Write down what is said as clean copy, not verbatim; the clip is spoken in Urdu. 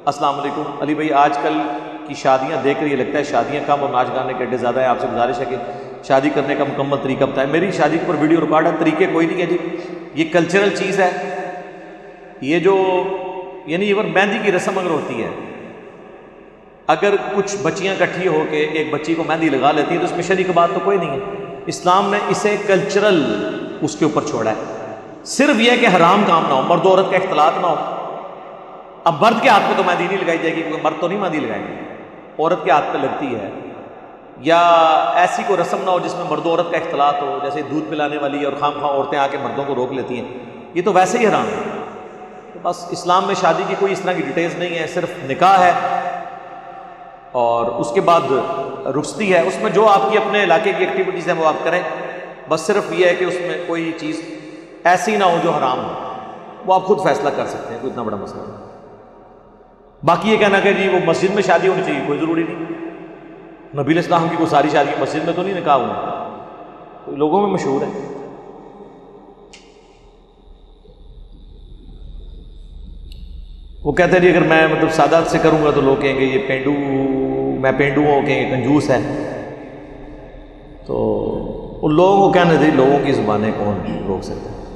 السلام علیکم علی بھائی، آج کل کی شادیاں دیکھ کر یہ لگتا ہے شادیاں کم اور ناچ گانے کے اڈے زیادہ ہیں. آپ سے گزارش ہے کہ شادی کرنے کا مکمل طریقہ بتائیں. میری شادی پر ویڈیو ریکارڈ ہے، طریقے کوئی نہیں ہے جی. یہ کلچرل چیز ہے. یہ جو یعنی ایون مہندی کی رسم اگر ہوتی ہے، اگر کچھ بچیاں اکٹھی ہو کے ایک بچی کو مہندی لگا لیتی ہیں تو اس میں شرعی کا بات تو کوئی نہیں ہے. اسلام نے اسے کلچرل اس کے اوپر چھوڑا ہے. صرف یہ کہ حرام کام نہ ہو، مرد و عورت کا اختلاط نہ ہو. اب مرد کے ہاتھ پہ تو مہندی نہیں لگائی جائے گی کیونکہ مرد تو نہیں مہندی لگائیں گے، عورت کے ہاتھ پہ لگتی ہے. یا ایسی کوئی رسم نہ ہو جس میں مرد و عورت کا اختلاط ہو، جیسے دودھ پلانے والی اور خام خواہ عورتیں آ کے مردوں کو روک لیتی ہیں. یہ تو ویسے ہی حرام ہے. تو بس اسلام میں شادی کی کوئی اس طرح کی ڈیٹیلز نہیں ہے، صرف نکاح ہے اور اس کے بعد رخصتی ہے. اس میں جو آپ کی اپنے علاقے کی ایکٹیویٹیز ہیں وہ آپ کریں. بس صرف یہ ہے کہ اس میں کوئی چیز ایسی نہ ہو جو حرام ہو. وہ آپ خود فیصلہ کر سکتے ہیں، کوئی اتنا بڑا مسئلہ نہیں. باقی یہ کہنا کہ جی وہ مسجد میں شادی ہونی چاہیے، کوئی ضروری نہیں. نبی علیہ السلام کی کوئی ساری شادی مسجد میں تو نہیں نکاح ہوئی، لوگوں میں مشہور ہے. وہ کہتے ہیں جی اگر میں مطلب سادات سے کروں گا تو لوگ کہیں گے یہ پینڈو، میں پینڈو ہوں، کہیں گے کنجوس ہے. تو ان لوگوں کو کہنا چاہیے، لوگوں کی زبانیں کون روک سکتے ہیں.